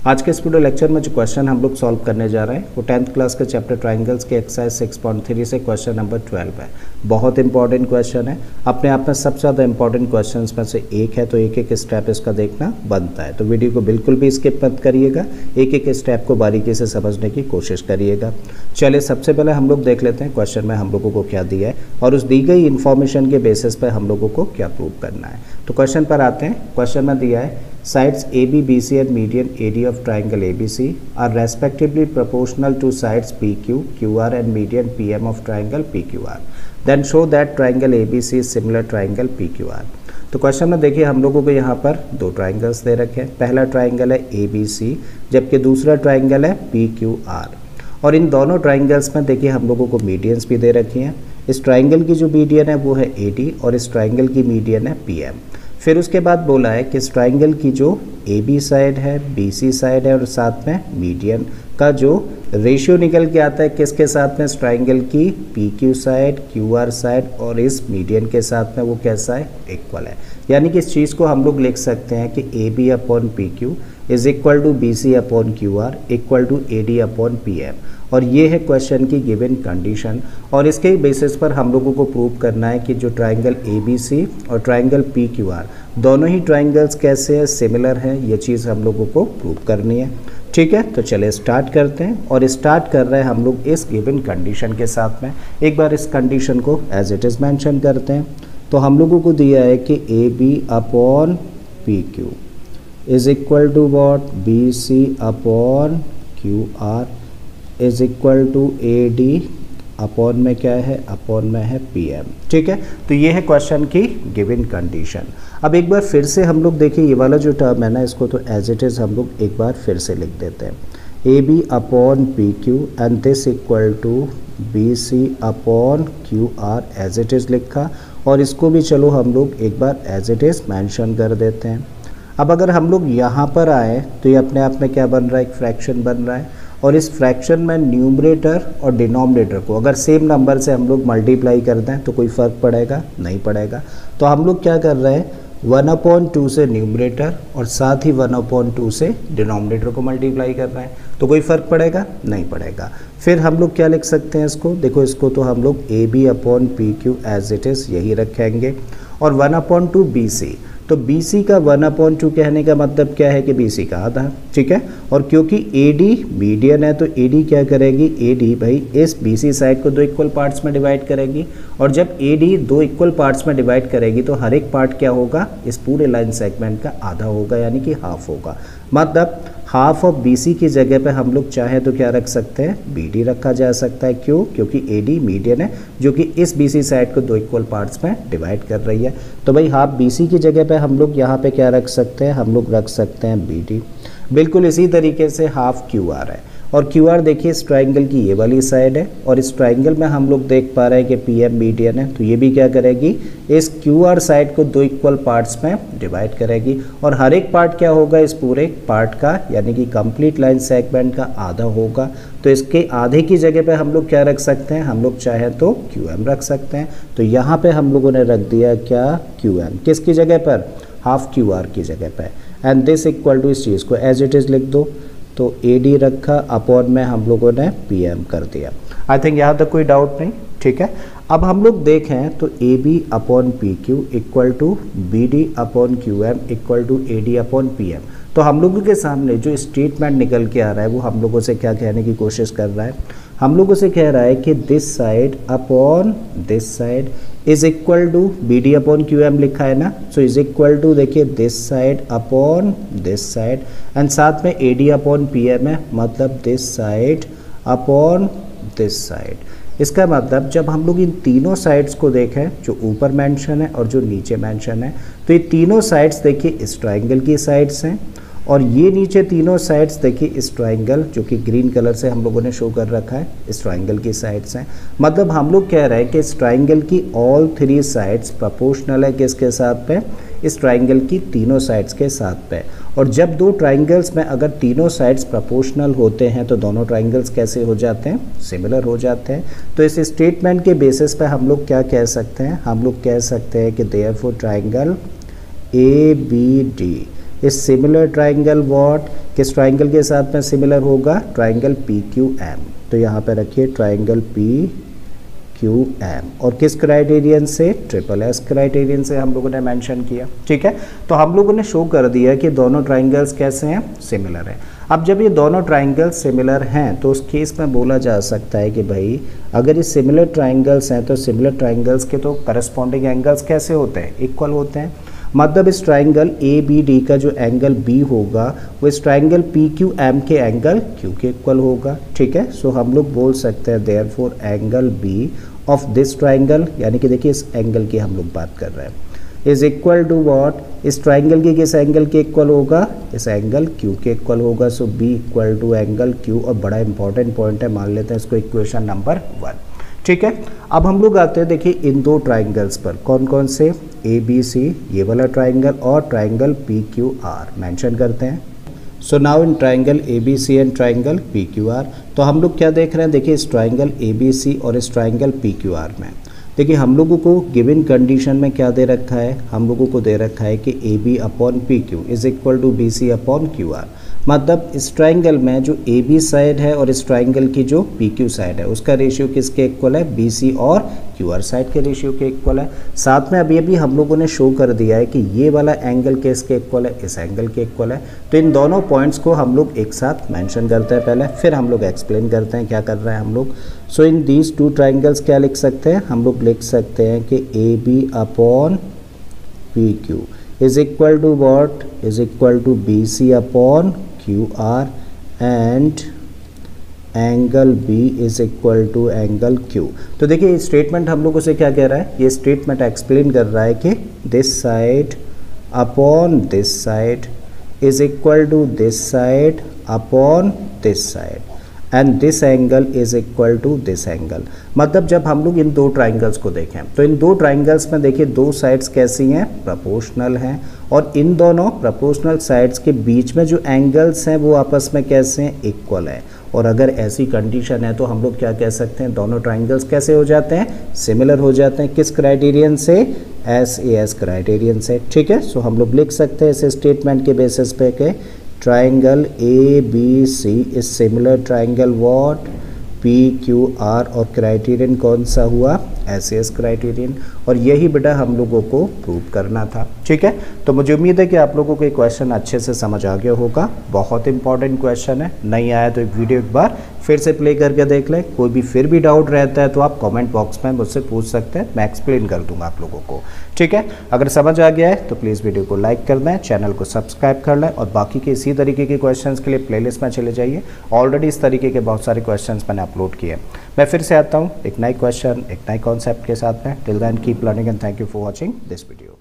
आज के इस वीडियो लेक्चर में जो क्वेश्चन हम लोग सॉल्व करने जा रहे हैं वो 10th क्लास के चैप्टर ट्रायंगल्स के एक्सरसाइज 6.3 से क्वेश्चन नंबर 12 है। बहुत इंपॉर्टेंट क्वेश्चन है, अपने आप में सबसे ज़्यादा इंपॉर्टेंट क्वेश्चंस में से एक है, तो एक एक स्टेप इसका देखना बनता है। तो वीडियो को बिल्कुल भी स्किप मत करिएगा, एक एक स्टेप को बारीकी से समझने की कोशिश करिएगा। चलिए सबसे पहले हम लोग देख लेते हैं क्वेश्चन में हम लोगों को क्या दिया है और उस दी गई इन्फॉर्मेशन के बेसिस पर हम लोगों को क्या प्रूव करना है। तो क्वेश्चन पर आते हैं। क्वेश्चन में दिया है sides AB, BC and median AD of triangle ABC are respectively proportional to sides PQ, QR and median PM of triangle PQR. Then show that triangle ABC is similar triangle PQR. तो question में देखिए हम लोगों को यहाँ पर दो triangles दे रखे हैं। पहला ट्राइंगल है ABC जबकि दूसरा ट्राइंगल है PQR और इन दोनों ट्राइंगल्स में देखिए हम लोगों को मीडियंस भी दे रखी हैं। इस ट्राइंगल की जो मीडियन है वो है AD और इस ट्राइंगल की मीडियन है PM। फिर उसके बाद बोला है कि इस ट्राइंगल की जो AB साइड है, BC साइड है और साथ में मीडियन का जो रेशियो निकल के आता है किसके साथ में, इस ट्राइंगल की PQ साइड, QR साइड और इस मीडियन के साथ में वो कैसा है, इक्वल है। यानी कि इस चीज़ को हम लोग लिख सकते हैं कि AB upon PQ is equal to BC upon QR equal to AD upon PM। और ये है क्वेश्चन की गिवन कंडीशन और इसके बेसिस पर हम लोगों को प्रूव करना है कि जो ट्राइंगल ABC और ट्राइंगल PQR दोनों ही ट्राइंगल्स कैसे हैं, सिमिलर हैं। ये चीज़ हम लोगों को प्रूव करनी है। ठीक है, तो चलिए स्टार्ट करते हैं और स्टार्ट कर रहे हैं हम लोग इस गिवन कंडीशन के साथ में। एक बार इस कंडीशन को एज इट इज़ मेंशन करते हैं। तो हम लोगों को दिया है कि AB upon PQ is equal to what, BC upon QR is equal to AD upon में क्या है, अपॉन में है PM। ठीक है, तो ये है क्वेश्चन की गिवन कंडीशन। अब एक बार फिर से हम लोग देखिए ये वाला जो टर्म है ना, इसको तो एज इट इज़ हम लोग एक बार फिर से लिख देते हैं। AB upon PQ and this equal to BC upon QR as it is लिखा और इसको भी चलो हम लोग एक बार एज इट इज़ मेंशन कर देते हैं। अब अगर हम लोग यहाँ पर आए तो ये अपने आप में क्या बन रहा है, एक फ्रैक्शन बन रहा है और इस फ्रैक्शन में न्यूमरेटर और डिनोमिनेटर को अगर सेम नंबर से हम लोग मल्टीप्लाई कर दें तो कोई फ़र्क पड़ेगा, नहीं पड़ेगा। तो हम लोग क्या कर रहे हैं, 1/2 से न्यूमरेटर और साथ ही 1/2 से डिनोमिनेटर को मल्टीप्लाई कर रहे हैं, तो कोई फ़र्क पड़ेगा, नहीं पड़ेगा। फिर हम लोग क्या लिख सकते हैं इसको, देखो इसको तो हम लोग AB upon PQ as it is यही रखेंगे और 1/2 BC। तो BC का 1/2 कहने का मतलब क्या है कि BC का आधा। ठीक है, और क्योंकि AD मीडियन है तो AD क्या करेगी, AD भाई इस BC साइड को दो इक्वल पार्ट्स में डिवाइड करेगी और जब AD दो इक्वल पार्ट्स में डिवाइड करेगी तो हर एक पार्ट क्या होगा, इस पूरे लाइन सेगमेंट का आधा होगा यानी कि हाफ होगा। मतलब हाफ ऑफ BC की जगह पे हम लोग चाहे तो क्या रख सकते हैं, BD रखा जा सकता है। क्यों, क्योंकि AD मीडियन है जो कि इस BC साइड को दो इक्वल पार्ट्स में डिवाइड कर रही है। तो भाई हाफ BC की जगह पे हम लोग यहाँ पे क्या रख सकते हैं, हम लोग रख सकते हैं BD। बिल्कुल इसी तरीके से हाफ QR है और QR देखिए इस ट्राइंगल की ये वाली साइड है और इस ट्राइंगल में हम लोग देख पा रहे हैं कि PM मीडियन है, तो ये भी क्या करेगी, इस QR साइड को दो इक्वल पार्ट्स में डिवाइड करेगी और हर एक पार्ट क्या होगा, इस पूरे पार्ट का यानी कि कंप्लीट लाइन सेगमेंट का आधा होगा। तो इसके आधे की जगह पे हम लोग क्या रख सकते हैं, हम लोग चाहे तो QM रख सकते हैं। तो यहाँ पे हम लोगों ने रख दिया क्या, QM। किसकी जगह पर, हाफ QR की जगह पर। एंड दिस इक्वल टू इस चीज़ को एज इट इज़ लिख दो, तो AD रखा अपॉन में हम लोगों ने PM कर दिया। आई थिंक यहाँ तक कोई डाउट नहीं। ठीक है, अब हम लोग देखें तो AB upon PQ equal to BD upon QM equal to AD upon PM। तो हम लोगों के सामने जो स्टेटमेंट निकल के आ रहा है वो हम लोगों से क्या कहने की कोशिश कर रहा है, हम लोगों से कह रहा है कि this side upon this side is equal to BD upon QM लिखा है ना, सो इज इक्वल टू देखिए this side upon this side and साथ में AD अपॉन PM है, मतलब this side upon this side. इसका मतलब जब हम लोग इन तीनों साइड्स को देखें, जो ऊपर मेंशन है और जो नीचे मेंशन है, तो ये तीनों साइड्स देखिए इस ट्राइंगल की साइड्स हैं और ये नीचे तीनों साइड्स देखिए इस ट्राइंगल जो कि ग्रीन कलर से हम लोगों ने शो कर रखा है, इस ट्राइंगल की साइड्स हैं। मतलब हम लोग कह रहे हैं कि इस ट्राइंगल की ऑल थ्री साइड्स प्रोपोर्शनल है किसके साथ पे, इस ट्राइंगल की तीनों साइड्स के साथ पे। और जब दो ट्राइंगल्स में अगर तीनों साइड्स प्रोपोर्शनल होते हैं तो दोनों ट्राइंगल्स कैसे हो जाते हैं, सिमिलर हो जाते हैं। तो इस स्टेटमेंट के बेसिस पे हम लोग क्या कह सकते हैं, हम लोग कह सकते हैं कि therefore triangle ABD is similar triangle what, किस ट्राइंगल के साथ में सिमिलर होगा, ट्राइंगल PQM। तो यहाँ पे रखिए ट्राइंगल PQM, और किस क्राइटेरियन से, SSS क्राइटेरियन से हम लोगों ने मेंशन किया। ठीक है, तो हम लोगों ने शो कर दिया कि दोनों ट्राइंगल्स कैसे हैं, सिमिलर हैं। अब जब ये दोनों ट्राइंगल्स सिमिलर हैं तो उस केस में बोला जा सकता है कि भाई अगर ये सिमिलर ट्राइंगल्स हैं तो सिमिलर ट्राइंगल्स के तो करस्पॉन्डिंग एंगल्स कैसे होते हैं, इक्वल होते हैं। मतलब इस ट्राइंगल ABD का जो एंगल B होगा वो इस ट्राइंगल PQM के एंगल Q के इक्वल होगा। ठीक है, सो हम लोग बोल सकते हैं therefore angle B of this triangle, यानी कि देखिए इस एंगल की हम लोग बात कर रहे हैं, इज इक्वल टू व्हाट, इस ट्राइंगल के किस एंगल के इक्वल होगा, इस एंगल Q के इक्वल होगा। So B equal to angle Q, और बड़ा इंपॉर्टेंट पॉइंट है, मान लेते हैं इसको इक्वेशन नंबर 1। ठीक है, अब हम लोग आते हैं देखिए इन दो ट्राइंगल्स पर, कौन कौन से, ABC ये वाला ट्राइंगल और ट्राइंगल PQR मेंशन करते हैं। So now in triangle ABC and triangle PQR, तो हम लोग क्या देख रहे हैं, देखिए इस ट्राइंगल ABC और इस ट्राइंगल PQR में देखिए हम लोगों को गिवन कंडीशन में क्या दे रखा है, हम लोगों को दे रखा है कि AB upon PQ is equal to BC upon QR। मतलब इस ट्राइंगल में जो AB साइड है और इस ट्राइंगल की जो PQ साइड है उसका रेशियो किसके इक्वल है, BC और QR साइड के रेशियो के इक्वल है। साथ में अभी हम लोगों ने शो कर दिया है कि ये वाला एंगल किसके इक्वल है, इस एंगल के इक्वल है। तो इन दोनों पॉइंट्स को हम लोग एक साथ मेंशन करते हैं पहले, फिर हम लोग एक्सप्लेन करते हैं क्या कर रहे हैं हम लोग। सो इन दीज टू ट्राइंगल्स क्या लिख सकते हैं, हम लोग लिख सकते हैं कि AB upon PQ is equal to what, is equal to BC upon QR and angle B is equal to angle Q। तो देखिए स्टेटमेंट हम लोगों से क्या कह रहा है, ये स्टेटमेंट एक्सप्लेन कर रहा है कि this side upon this side is equal to this side upon this side and this angle is equal to this angle. मतलब जब हम लोग इन दो ट्राइंगल्स को देखें तो इन दो ट्राइंगल्स में देखिए दो साइड्स कैसी हैं, प्रोपोर्शनल हैं, और इन दोनों प्रोपोर्शनल साइड्स के बीच में जो एंगल्स हैं वो आपस में कैसे हैं, इक्वल है। और अगर ऐसी कंडीशन है तो हम लोग क्या कह सकते हैं, दोनों ट्राइंगल्स कैसे हो जाते हैं, सिमिलर हो जाते हैं। किस क्राइटेरियन से, SAS क्राइटेरियन से। ठीक है, सो हम लोग लिख सकते हैं इस स्टेटमेंट के बेसिस पे के triangle ABC is similar triangle what, PQR, और क्राइटेरियन कौन सा हुआ, SAS क्राइटेरियन। और यही बेटा हम लोगों को प्रूव करना था। ठीक है, तो मुझे उम्मीद है कि आप लोगों को ये क्वेश्चन अच्छे से समझ आ गया होगा। बहुत इंपॉर्टेंट क्वेश्चन है, नहीं आया तो एक वीडियो एक बार फिर से प्ले करके देख लें। कोई भी फिर भी डाउट रहता है तो आप कमेंट बॉक्स में मुझसे पूछ सकते हैं, मैं एक्सप्लेन कर दूंगा आप लोगों को। ठीक है, अगर समझ आ गया है तो प्लीज़ वीडियो को लाइक कर दें, चैनल को सब्सक्राइब कर लें, और बाकी के इसी तरीके के क्वेश्चंस के लिए प्लेलिस्ट में चले जाइए। ऑलरेडी इस तरीके के बहुत सारे क्वेश्चंस मैंने अपलोड किए। मैं फिर से आता हूँ एक नए क्वेश्चन, एक नए कॉन्सेप्ट के साथ में। Till then keep learning and thank you for watching this video.